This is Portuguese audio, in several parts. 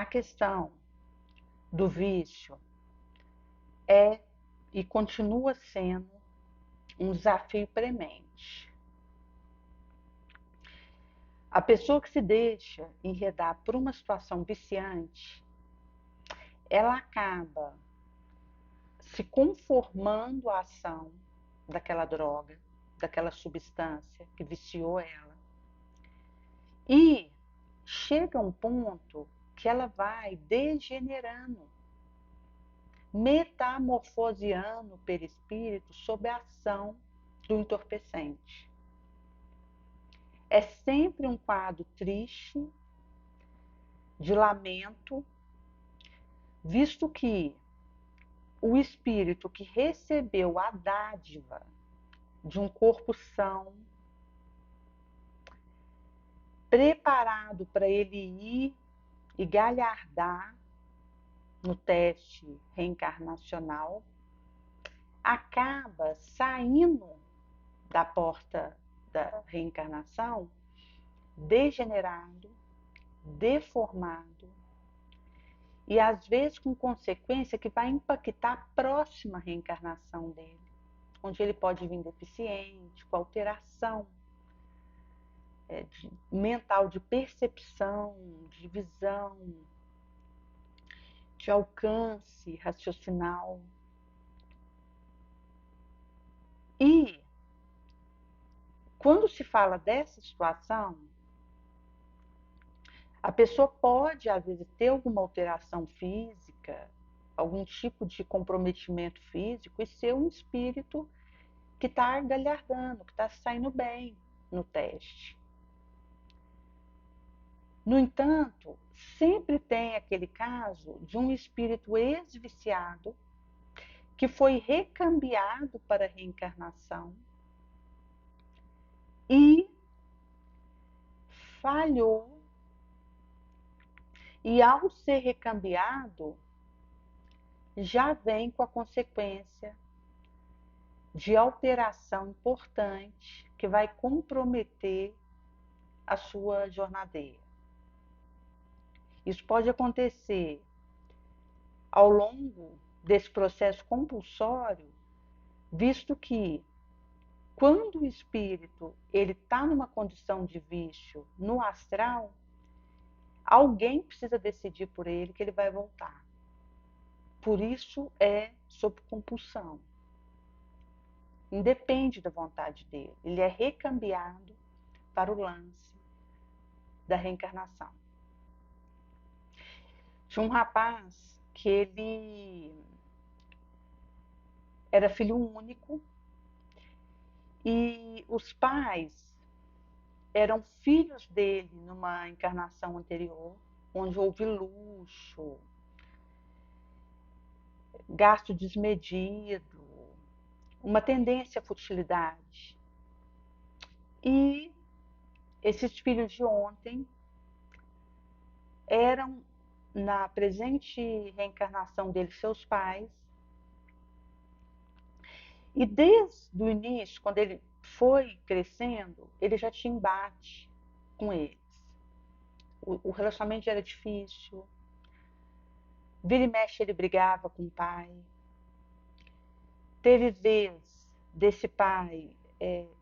A questão do vício é e continua sendo um desafio premente. A pessoa que se deixa enredar por uma situação viciante, ela acaba se conformando à ação daquela droga, daquela substância que viciou ela. E chega um ponto que ela vai degenerando, metamorfoseando o perispírito sob a ação do entorpecente. É sempre um quadro triste, de lamento, visto que o espírito que recebeu a dádiva de um corpo são, preparado para ele ir e galhardar no teste reencarnacional, acaba saindo da porta da reencarnação degenerado, deformado e às vezes com consequência que vai impactar a próxima reencarnação dele, onde ele pode vir deficiente, com alteração mental, de percepção, de visão, de alcance raciocinal. E quando se fala dessa situação, a pessoa pode, às vezes, ter alguma alteração física, algum tipo de comprometimento físico e ser um espírito que está galhardando, que está saindo bem no teste. No entanto, sempre tem aquele caso de um espírito ex-viciado que foi recambiado para a reencarnação e falhou, e ao ser recambiado, já vem com a consequência de alteração importante que vai comprometer a sua jornadeira. Isso pode acontecer ao longo desse processo compulsório, visto que quando o espírito ele está numa condição de vício no astral, alguém precisa decidir por ele que ele vai voltar. Por isso é sob compulsão. Independe da vontade dele. Ele é recambiado para o lance da reencarnação. Tinha um rapaz que ele era filho único e os pais eram filhos dele numa encarnação anterior, onde houve luxo, gasto desmedido, uma tendência à futilidade. E esses filhos de ontem eram, na presente reencarnação deles, seus pais. E desde o início, quando ele foi crescendo, ele já tinha embate com eles. O relacionamento já era difícil. Vira e mexe ele brigava com o pai. Teve vez desse pai,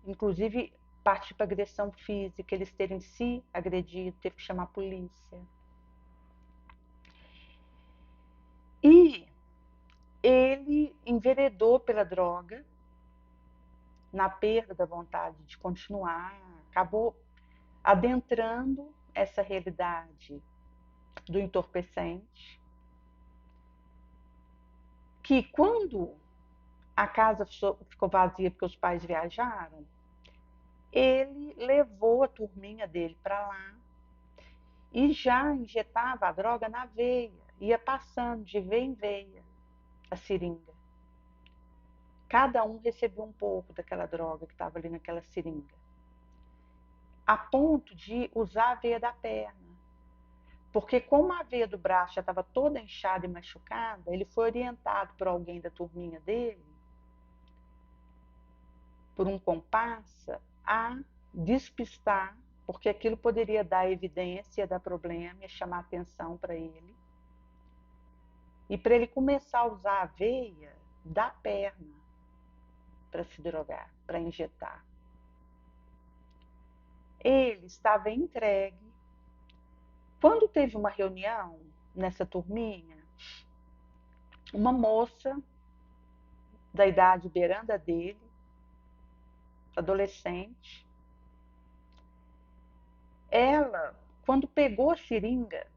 inclusive, partir para agressão física, eles terem se agredido, teve que chamar a polícia. E ele enveredou pela droga, na perda da vontade de continuar, acabou adentrando essa realidade do entorpecente, que quando a casa ficou vazia porque os pais viajaram, ele levou a turminha dele para lá e já injetava a droga na veia, ia passando de veia em veia a seringa. Cada um recebeu um pouco daquela droga que estava ali naquela seringa, a ponto de usar a veia da perna. Porque como a veia do braço já estava toda inchada e machucada, ele foi orientado por alguém da turminha dele, por um comparsa, a despistar porque aquilo poderia dar evidência, dar problema, e chamar atenção para ele. E para ele começar a usar a veia da perna para se drogar, para injetar. Ele estava entregue. Quando teve uma reunião nessa turminha, uma moça da idade beiranda dele, adolescente, ela, quando pegou a seringa,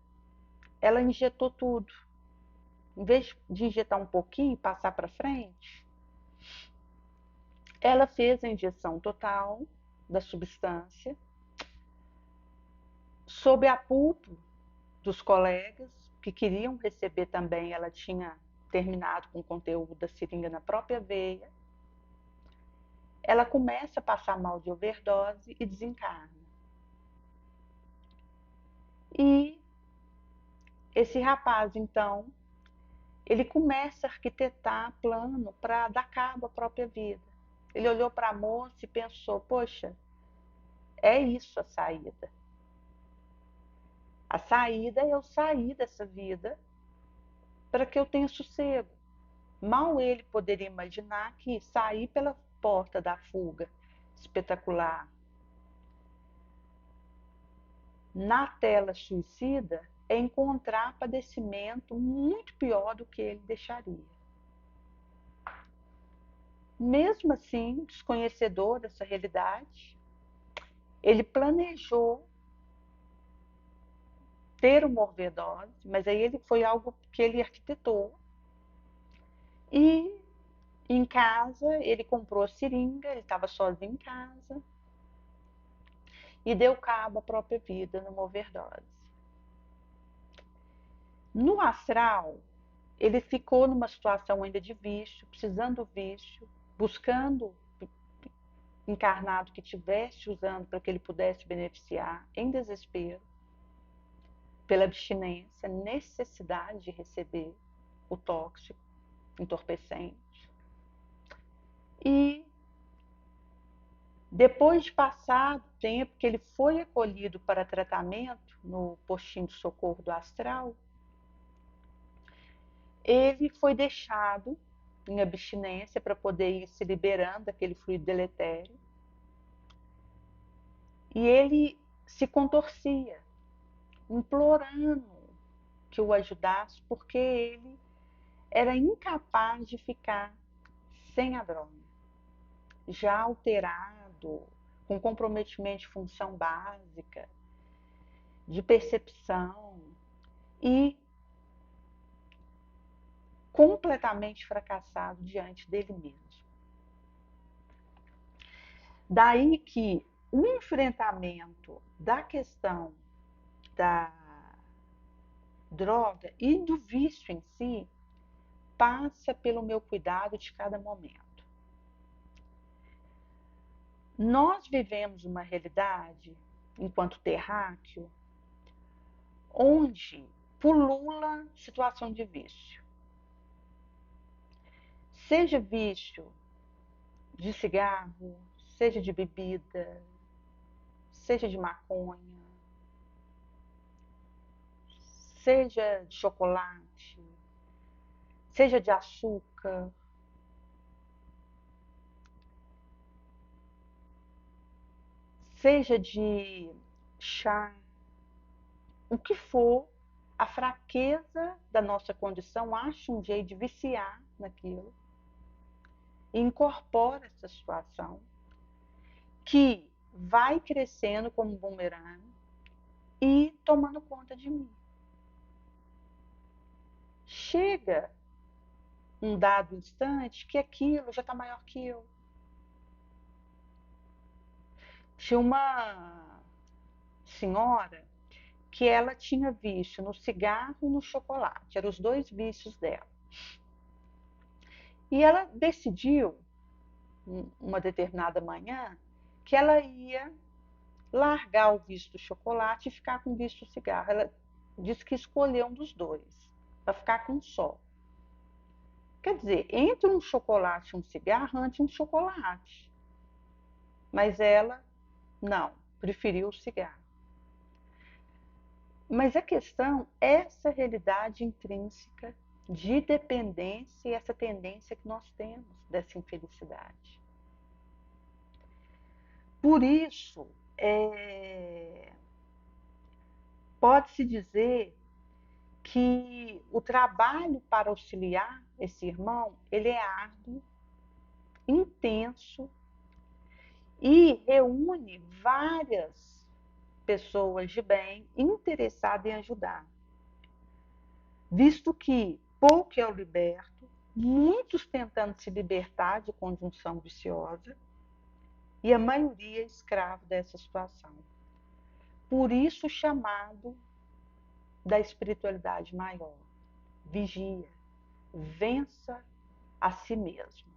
ela injetou tudo. Em vez de injetar um pouquinho e passar para frente, ela fez a injeção total da substância sob apulpo dos colegas que queriam receber também. Ela tinha terminado com o conteúdo da seringa na própria veia. Ela começa a passar mal de overdose e desencarna. E esse rapaz, então, ele começa a arquitetar plano para dar cabo à própria vida. Ele olhou para a moça e pensou: poxa, é isso a saída. A saída é eu sair dessa vida para que eu tenha sossego. Mal ele poderia imaginar que sair pela porta da fuga espetacular na tela suicida é encontrar padecimento muito pior do que ele deixaria. Mesmo assim, desconhecedor dessa realidade, ele planejou ter uma overdose, mas aí ele foi algo que ele arquitetou. E em casa, ele comprou a seringa, ele estava sozinho em casa e deu cabo à própria vida numa overdose. No astral, ele ficou numa situação ainda de vício, precisando do vício, buscando encarnado que estivesse usando para que ele pudesse beneficiar, em desespero, pela abstinência, necessidade de receber o tóxico, entorpecente. E depois de passado o tempo que ele foi acolhido para tratamento no postinho de socorro do astral, ele foi deixado em abstinência para poder ir se liberando daquele fluido deletério. E ele se contorcia, implorando que o ajudasse, porque ele era incapaz de ficar sem a droga, já alterado, com comprometimento de função básica, de percepção e completamente fracassado diante dele mesmo. Daí que o enfrentamento da questão da droga e do vício em si passa pelo meu cuidado de cada momento. Nós vivemos uma realidade, enquanto terráqueo, onde pulula situação de vício. Seja vício de cigarro, seja de bebida, seja de maconha, seja de chocolate, seja de açúcar, seja de chá, o que for, a fraqueza da nossa condição acha um jeito de viciar naquilo e incorpora essa situação que vai crescendo como um bumerangue e tomando conta de mim. Chega um dado instante que aquilo já está maior que eu. Tinha uma senhora que ela tinha vício no cigarro e no chocolate, eram os dois vícios dela. E ela decidiu, uma determinada manhã, que ela ia largar o vício do chocolate e ficar com o vício do cigarro. Ela disse que escolheu um dos dois, para ficar com um só. Quer dizer, entre um chocolate e um cigarro, antes um chocolate. Mas ela, não. preferiu o cigarro. Mas a questão é essa realidade intrínseca de dependência e essa tendência que nós temos dessa infelicidade. Por isso, pode-se dizer que o trabalho para auxiliar esse irmão, ele é árduo, intenso e reúne várias pessoas de bem interessadas em ajudar, visto que pouco é o liberto, muitos tentando se libertar de conjunção viciosa e a maioria é escravo dessa situação. Por isso o chamado da espiritualidade maior: vigia, vença a si mesmo.